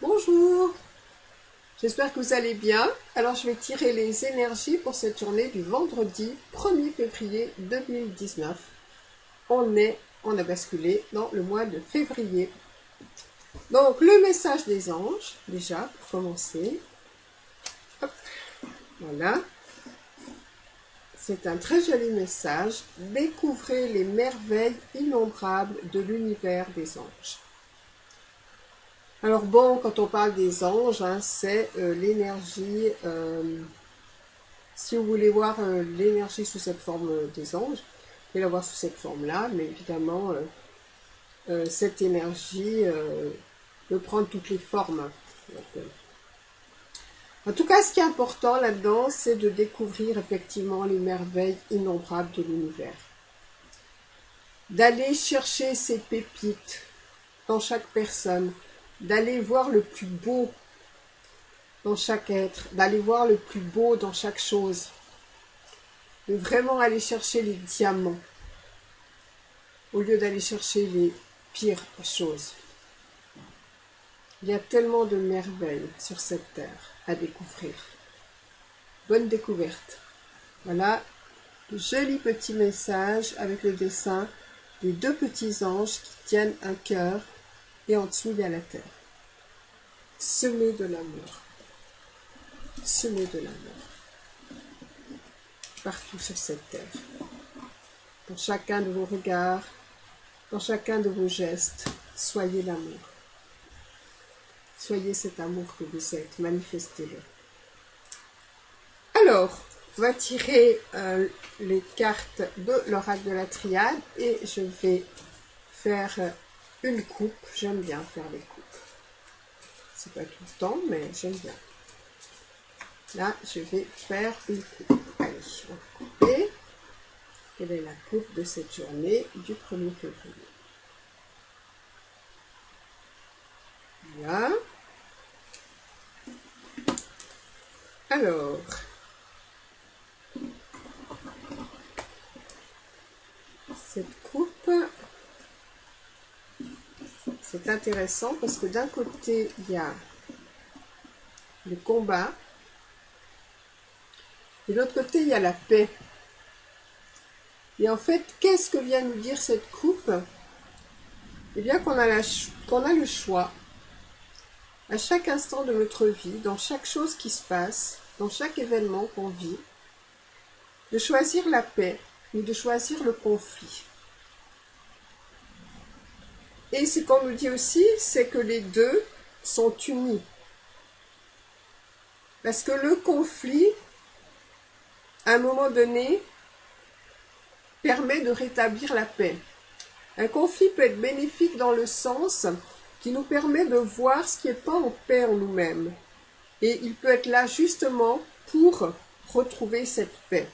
Bonjour, j'espère que vous allez bien. Alors je vais tirer les énergies pour cette journée du vendredi 1er février 2019. On a basculé dans le mois de février. Donc le message des anges, déjà pour commencer. Hop, voilà. C'est un très joli message. Découvrez les merveilles innombrables de l'univers des anges. Alors bon, quand on parle des anges, c'est l'énergie, si vous voulez voir l'énergie sous cette forme des anges, vous pouvez la voir sous cette forme-là, mais évidemment, cette énergie peut prendre toutes les formes. Donc, en tout cas, ce qui est important là-dedans, c'est de découvrir effectivement les merveilles innombrables de l'univers. D'aller chercher ces pépites dans chaque personne, d'aller voir le plus beau dans chaque être, d'aller voir le plus beau dans chaque chose, de vraiment aller chercher les diamants au lieu d'aller chercher les pires choses. Il y a tellement de merveilles sur cette terre à découvrir. Bonne découverte. Voilà, joli petit message avec le dessin des deux petits anges qui tiennent un cœur et en dessous il y a la terre. Semer de l'amour. Semer de l'amour. Partout sur cette terre. Dans chacun de vos regards, dans chacun de vos gestes, soyez l'amour. Soyez cet amour que vous êtes, manifestez-le. Alors, on va tirer les cartes de l'oracle de la triade et je vais faire une coupe. J'aime bien faire des coupes. C'est pas tout le temps, mais j'aime bien. Là, je vais faire une coupe. Allez, on va couper. Quelle est la coupe de cette journée du 1er février? Voilà. Alors, cette coupe, c'est intéressant parce que d'un côté, il y a le combat et de l'autre côté, il y a la paix. Et en fait, qu'est-ce que vient nous dire cette coupe? Eh bien qu'on a le choix, à chaque instant de notre vie, dans chaque chose qui se passe, dans chaque événement qu'on vit, de choisir la paix ou de choisir le conflit. Et ce qu'on nous dit aussi, c'est que les deux sont unis. Parce que le conflit, à un moment donné, permet de rétablir la paix. Un conflit peut être bénéfique dans le sens qui nous permet de voir ce qui n'est pas en paix en nous-mêmes. Et il peut être là justement pour retrouver cette paix.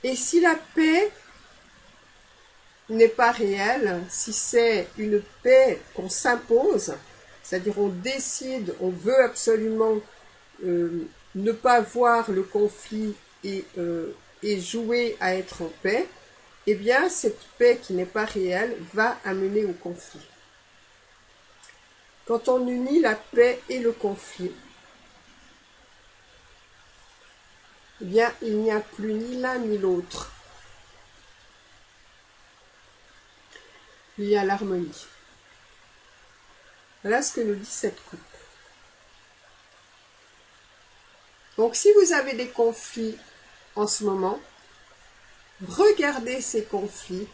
Et si la paix n'est pas réelle, si c'est une paix qu'on s'impose, c'est-à-dire on décide, on veut absolument ne pas voir le conflit et jouer à être en paix, eh bien cette paix qui n'est pas réelle va amener au conflit. Quand on unit la paix et le conflit, eh bien il n'y a plus ni l'un ni l'autre. Il y a l'harmonie. Voilà ce que nous dit cette coupe. Donc si vous avez des conflits en ce moment, regardez ces conflits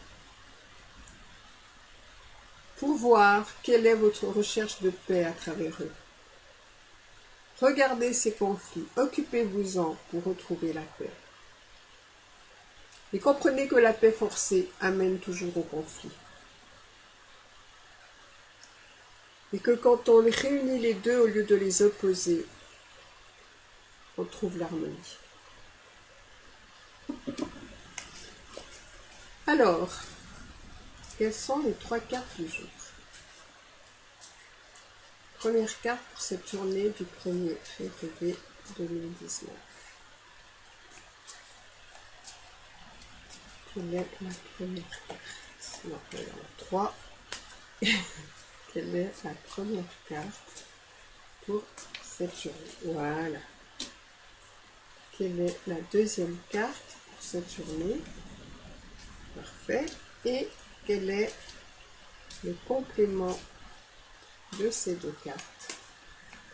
pour voir quelle est votre recherche de paix à travers eux. Regardez ces conflits, occupez-vous-en pour retrouver la paix. Et comprenez que la paix forcée amène toujours au conflit. Et que quand on réunit les deux au lieu de les opposer, on trouve l'harmonie. Alors, quelles sont les 3 cartes du jour? Première carte pour cette journée du 1er février 2019. Quelle est la première carte? Non, il y en a 3. quelle est la première carte pour cette journée? Voilà. Quelle est la deuxième carte pour cette journée? Parfait. Et quel est le complément de ces deux cartes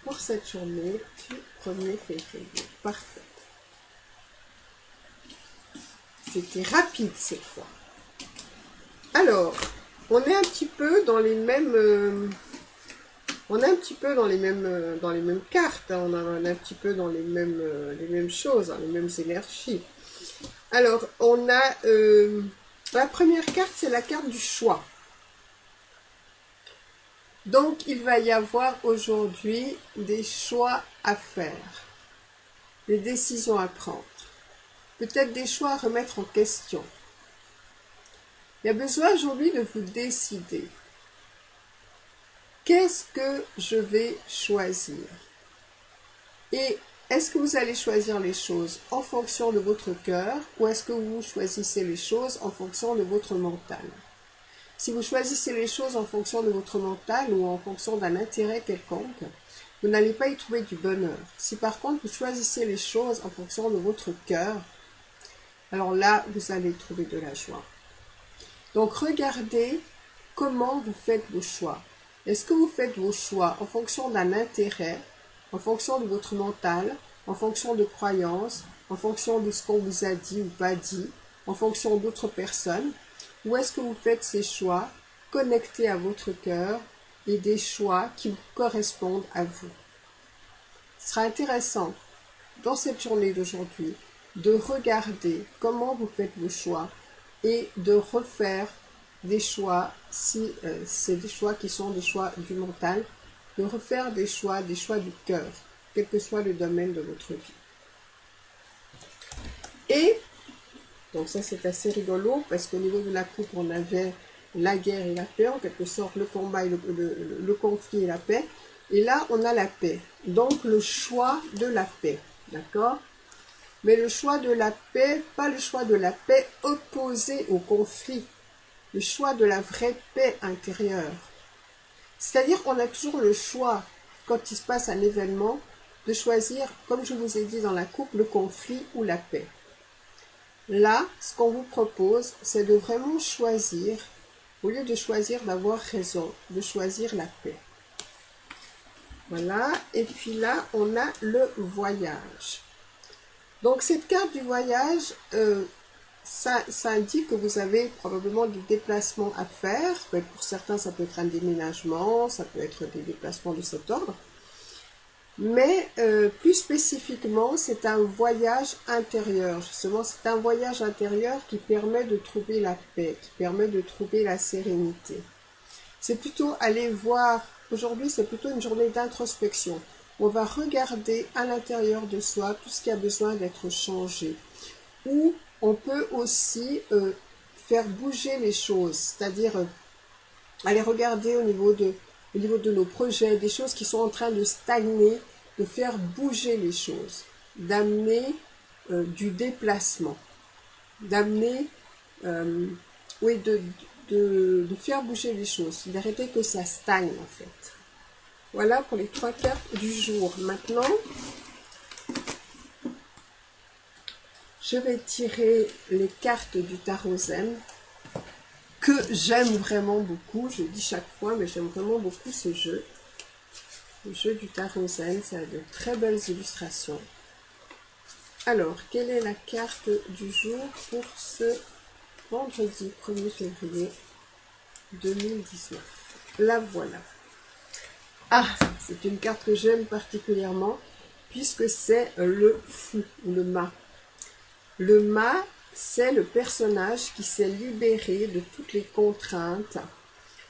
pour cette journée du 1er février? Parfait. C'était rapide cette fois. Alors, on est un petit peu dans les mêmes... on est un petit peu dans les mêmes cartes, hein. On est un petit peu dans les mêmes choses, hein, les mêmes énergies. Alors, on a... la première carte, c'est la carte du choix. Donc, il va y avoir aujourd'hui des choix à faire, des décisions à prendre, peut-être des choix à remettre en question. Il y a besoin aujourd'hui de vous décider. Qu'est-ce que je vais choisir? Et est-ce que vous allez choisir les choses en fonction de votre cœur ou est-ce que vous choisissez les choses en fonction de votre mental? Si vous choisissez les choses en fonction de votre mental ou en fonction d'un intérêt quelconque, vous n'allez pas y trouver du bonheur. Si par contre vous choisissez les choses en fonction de votre cœur, alors là, vous allez trouver de la joie. Donc regardez comment vous faites vos choix. Est-ce que vous faites vos choix en fonction d'un intérêt, en fonction de votre mental, en fonction de croyances, en fonction de ce qu'on vous a dit ou pas dit, en fonction d'autres personnes? Ou est-ce que vous faites ces choix connectés à votre cœur et des choix qui vous correspondent à vous? Ce sera intéressant, dans cette journée d'aujourd'hui, de regarder comment vous faites vos choix et de refaire des choix, si c'est des choix qui sont des choix du mental, de refaire des choix du cœur, quel que soit le domaine de votre vie. Et donc ça c'est assez rigolo parce qu'au niveau de la coupe on avait la guerre et la paix, en quelque sorte le combat et le conflit et la paix. Et là on a la paix, donc le choix de la paix, d'accord? Mais le choix de la paix, pas le choix de la paix opposé au conflit, le choix de la vraie paix intérieure. C'est-à-dire qu'on a toujours le choix, quand il se passe un événement, de choisir, comme je vous ai dit dans la coupe, le conflit ou la paix. Là, ce qu'on vous propose, c'est de vraiment choisir, au lieu de choisir d'avoir raison, de choisir la paix. Voilà, et puis là, on a le voyage. Donc cette carte du voyage, ça indique que vous avez probablement des déplacements à faire. Pour certains, ça peut être un déménagement, ça peut être des déplacements de cet ordre. Mais plus spécifiquement, c'est un voyage intérieur. Justement, c'est un voyage intérieur qui permet de trouver la paix, qui permet de trouver la sérénité. C'est plutôt aller voir, aujourd'hui c'est plutôt une journée d'introspection. On va regarder à l'intérieur de soi tout ce qui a besoin d'être changé. Ou on peut aussi faire bouger les choses, c'est-à-dire aller regarder au niveau de nos projets, des choses qui sont en train de stagner, de faire bouger les choses, d'amener du déplacement, d'amener, oui, de faire bouger les choses, d'arrêter que ça stagne en fait. Voilà pour les 3 cartes du jour. Maintenant, je vais tirer les cartes du tarot Zen que j'aime vraiment beaucoup. Je dis chaque fois, mais j'aime vraiment beaucoup ce jeu. Le jeu du tarot Zen, ça a de très belles illustrations. Alors, quelle est la carte du jour pour ce vendredi 1er février 2019? La voilà. Ah, c'est une carte que j'aime particulièrement puisque c'est le fou, le mât. Le mât, c'est le personnage qui s'est libéré de toutes les contraintes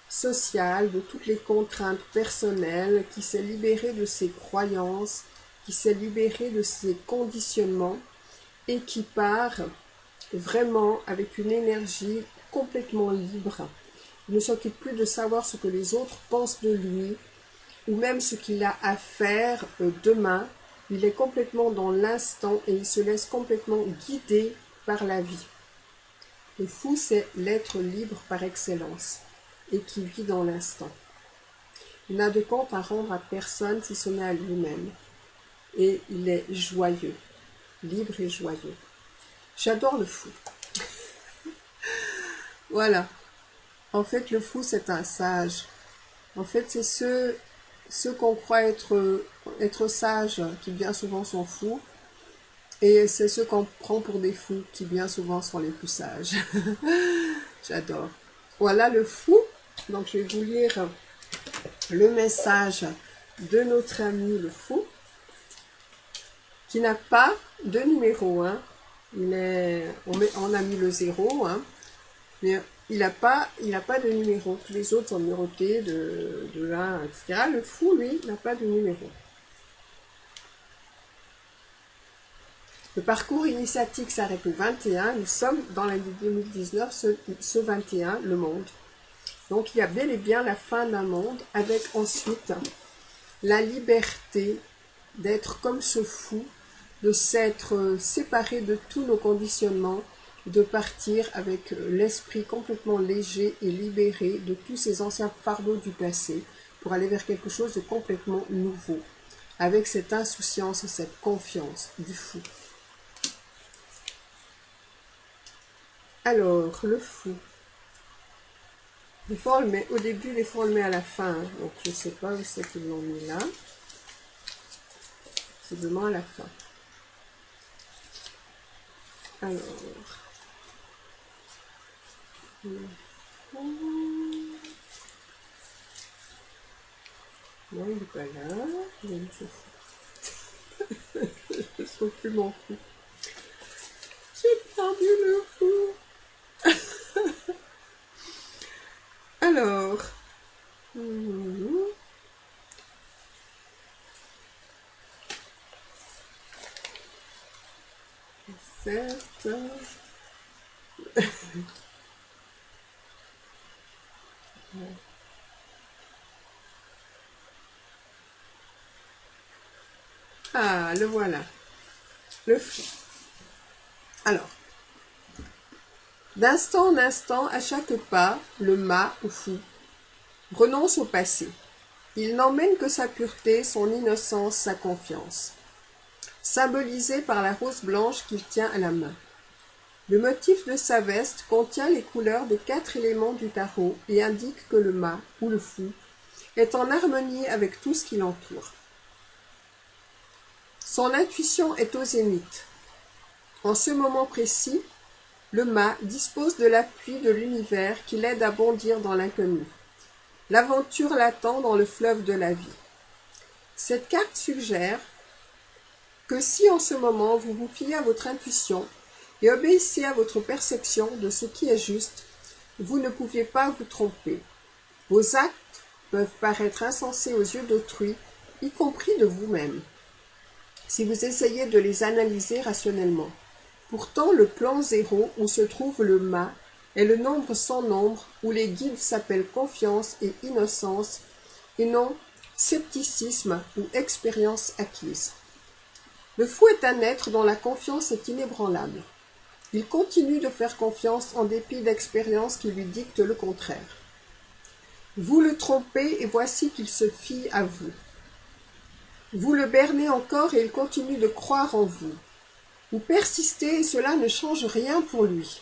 sociales, de toutes les contraintes personnelles, qui s'est libéré de ses croyances, qui s'est libéré de ses conditionnements et qui part vraiment avec une énergie complètement libre. Il ne s'occupe plus de savoir ce que les autres pensent de lui ou même ce qu'il a à faire demain. Il est complètement dans l'instant et il se laisse complètement guider par la vie. Le fou, c'est l'être libre par excellence et qui vit dans l'instant. Il n'a de compte à rendre à personne si ce n'est à lui-même. Et il est joyeux, libre et joyeux. J'adore le fou. Voilà. En fait, le fou, c'est un sage. En fait, c'est ceux qu'on croit être sages, qui bien souvent sont fous. Et c'est ceux qu'on prend pour des fous, qui bien souvent sont les plus sages. J'adore. Voilà le fou. Donc, je vais vous lire le message de notre ami le fou, qui n'a pas de numéro. Hein. On a mis le 0, hein, mais il n'a pas de numéro. Tous les autres sont numérotés de 1, etc. Le fou, lui, n'a pas de numéro. Le parcours initiatique s'arrête au 21. Nous sommes dans l'année 2019, ce 21, le monde. Donc il y a bel et bien la fin d'un monde, avec ensuite la liberté d'être comme ce fou, de s'être séparé de tous nos conditionnements, de partir avec l'esprit complètement léger et libéré de tous ces anciens fardeaux du passé pour aller vers quelque chose de complètement nouveau, avec cette insouciance et cette confiance du fou. Alors, le fou. Des fois, on le met au début, des fois, on le met à la fin. Donc, je ne sais pas où c'est qu'ils l'ont mis là. C'est vraiment à la fin. Alors. Le fou. Non, il n'est pas là. Il est où ce fou? Je ne trouve plus mon fou. J'ai perdu le fou. Alors, certes. Ah, le voilà. Le fou. Alors, d'instant en instant, à chaque pas, le mât ou fou renonce au passé. Il n'emmène que sa pureté, son innocence, sa confiance, symbolisée par la rose blanche qu'il tient à la main. Le motif de sa veste contient les couleurs des 4 éléments du tarot et indique que le mât, ou le fou, est en harmonie avec tout ce qui l'entoure. Son intuition est au zénith. En ce moment précis, le mât dispose de l'appui de l'univers qui l'aide à bondir dans l'inconnu. L'aventure l'attend dans le fleuve de la vie. Cette carte suggère que si en ce moment vous vous fiez à votre intuition et obéissez à votre perception de ce qui est juste, vous ne pouvez pas vous tromper. Vos actes peuvent paraître insensés aux yeux d'autrui, y compris de vous-même, si vous essayez de les analyser rationnellement. Pourtant, le plan 0 où se trouve le mât est le nombre sans nombre où les guides s'appellent confiance et innocence et non scepticisme ou expérience acquise. Le fou est un être dont la confiance est inébranlable. Il continue de faire confiance en dépit d'expériences qui lui dictent le contraire. Vous le trompez et voici qu'il se fie à vous. Vous le bernez encore et il continue de croire en vous. Vous persistez et cela ne change rien pour lui.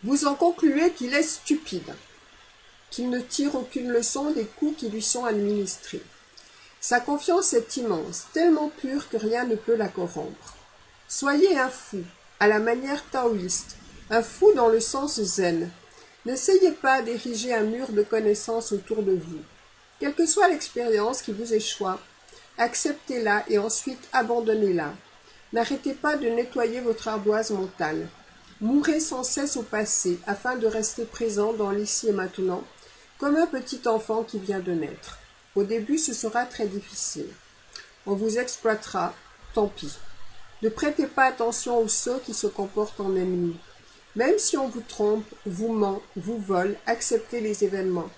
Vous en concluez qu'il est stupide, qu'il ne tire aucune leçon des coups qui lui sont administrés. Sa confiance est immense, tellement pure que rien ne peut la corrompre. Soyez un fou, à la manière taoïste, un fou dans le sens zen. N'essayez pas d'ériger un mur de connaissances autour de vous. Quelle que soit l'expérience qui vous échoue, acceptez-la et ensuite abandonnez-la. N'arrêtez pas de nettoyer votre ardoise mentale. Mourez sans cesse au passé afin de rester présent dans l'ici et maintenant, comme un petit enfant qui vient de naître. Au début, ce sera très difficile. On vous exploitera, tant pis. Ne prêtez pas attention aux sots qui se comportent en ennemis. Même si on vous trompe, vous ment, vous vole, acceptez les événements.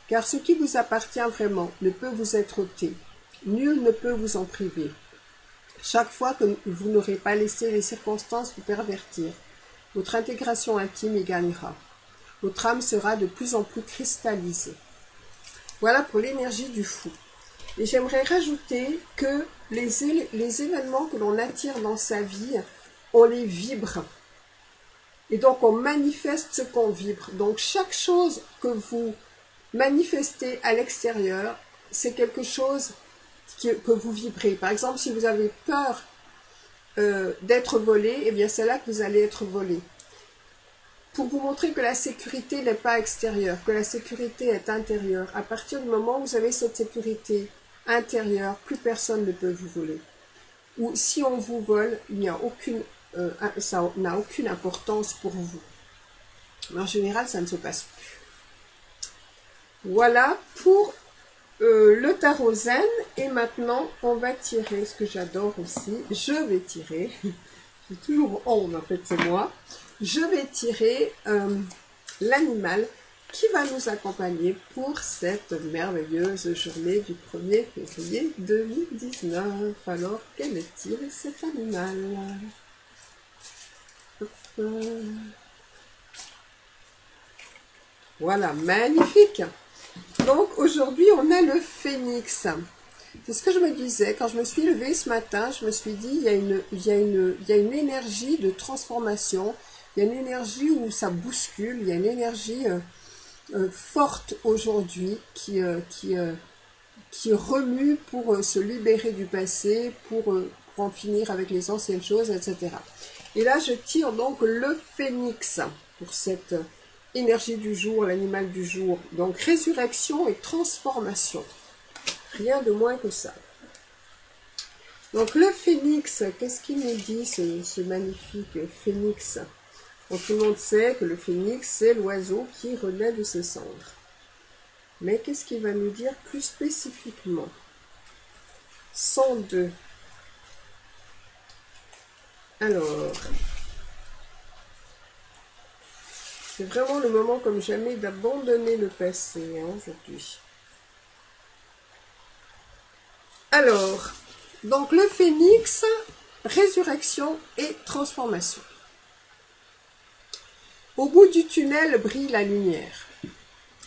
Car ce qui vous appartient vraiment ne peut vous être ôté. Nul ne peut vous en priver. Chaque fois que vous n'aurez pas laissé les circonstances vous pervertir, Votre intégration intime y gagnera. Votre âme sera de plus en plus cristallisée. Voilà pour l'énergie du fou. Et j'aimerais rajouter que les événements que l'on attire dans sa vie, on les vibre. Et donc on manifeste ce qu'on vibre. Donc chaque chose que vous manifestez à l'extérieur, c'est quelque chose que vous vibrez. Par exemple, si vous avez peur d'être volé, eh bien c'est là que vous allez être volé. Pour vous montrer que la sécurité n'est pas extérieure, que la sécurité est intérieure. À partir du moment où vous avez cette sécurité intérieure, plus personne ne peut vous voler. Ou si on vous vole, ça n'a aucune importance pour vous. Mais en général, ça ne se passe plus. Voilà pour le tarot zen. Et maintenant, on va tirer ce que j'adore aussi. Je vais tirer. J'ai toujours honte, en fait, c'est moi. Je vais tirer l'animal qui va nous accompagner pour cette merveilleuse journée du 1er février 2019. Alors, quel est-il cet animal? Voilà, magnifique. Donc aujourd'hui, on a le phénix. C'est ce que je me disais, quand je me suis levée ce matin, je me suis dit, il y a une énergie de transformation, il y a une énergie où ça bouscule, il y a une énergie forte aujourd'hui qui remue pour se libérer du passé, pour en finir avec les anciennes choses, etc. Et là, je tire donc le phénix pour cette énergie du jour, l'animal du jour. Donc résurrection et transformation. Rien de moins que ça. Donc le phénix, qu'est-ce qu'il nous dit, ce magnifique phénix? Bon, tout le monde sait que le phénix, c'est l'oiseau qui renaît de ses cendres. Mais qu'est-ce qu'il va nous dire plus spécifiquement? 102. Alors, c'est vraiment le moment comme jamais d'abandonner le passé aujourd'hui. Alors, donc le phénix, résurrection et transformation. Au bout du tunnel brille la lumière.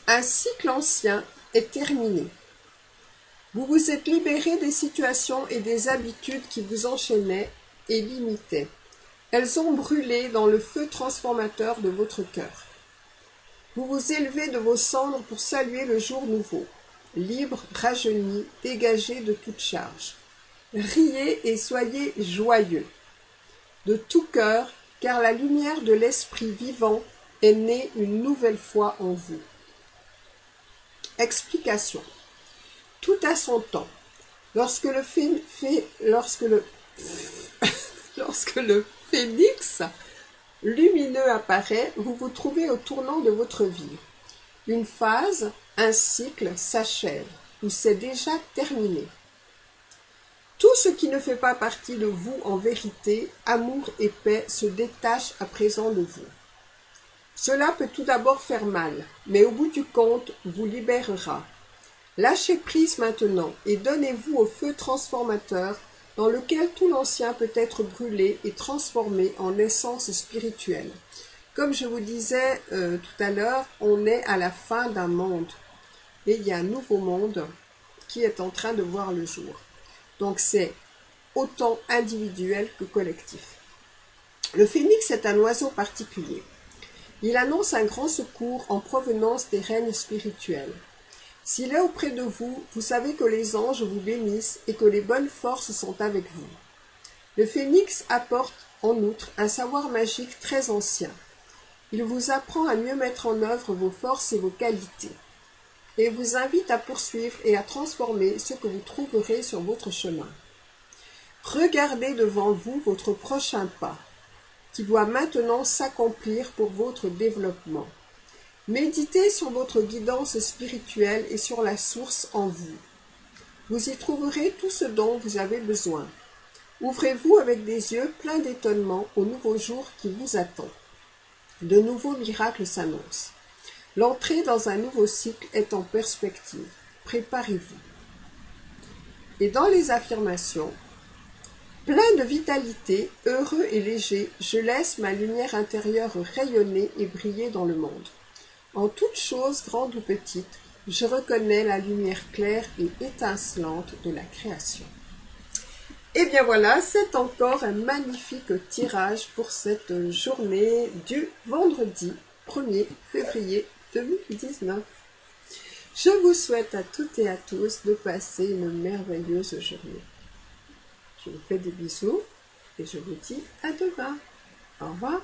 Un cycle ancien est terminé. Vous vous êtes libéré des situations et des habitudes qui vous enchaînaient et limitaient. Elles ont brûlé dans le feu transformateur de votre cœur. Vous vous élevez de vos cendres pour saluer le jour nouveau. Libre, rajeuni, dégagé de toute charge. Riez et soyez joyeux. De tout cœur, car la lumière de l'esprit vivant est née une nouvelle fois en vous. Explication. Tout a son temps. Lorsque le phénix lumineux apparaît, vous vous trouvez au tournant de votre vie. Une phase, un cycle s'achève, ou c'est déjà terminé. Tout ce qui ne fait pas partie de vous en vérité, amour et paix, se détache à présent de vous. Cela peut tout d'abord faire mal, mais au bout du compte, vous libérera. Lâchez prise maintenant et donnez-vous au feu transformateur dans lequel tout l'ancien peut être brûlé et transformé en essence spirituelle. Comme je vous disais tout à l'heure, on est à la fin d'un monde et il y a un nouveau monde qui est en train de voir le jour. Donc c'est autant individuel que collectif. Le phénix est un oiseau particulier. Il annonce un grand secours en provenance des règnes spirituels. S'il est auprès de vous, vous savez que les anges vous bénissent et que les bonnes forces sont avec vous. Le phénix apporte, en outre, un savoir magique très ancien. Il vous apprend à mieux mettre en œuvre vos forces et vos qualités, et vous invite à poursuivre et à transformer ce que vous trouverez sur votre chemin. Regardez devant vous votre prochain pas, qui doit maintenant s'accomplir pour votre développement. Méditez sur votre guidance spirituelle et sur la source en vous. Vous y trouverez tout ce dont vous avez besoin. Ouvrez-vous avec des yeux pleins d'étonnement au nouveau jour qui vous attend. De nouveaux miracles s'annoncent. L'entrée dans un nouveau cycle est en perspective. Préparez-vous. Et dans les affirmations, Plein de vitalité, heureux et léger, je laisse ma lumière intérieure rayonner et briller dans le monde. En toute chose, grande ou petite, je reconnais la lumière claire et étincelante de la création. Et bien voilà, c'est encore un magnifique tirage pour cette journée du vendredi 1er février 2019. Je vous souhaite à toutes et à tous de passer une merveilleuse journée. Je vous fais des bisous et je vous dis à demain. Au revoir.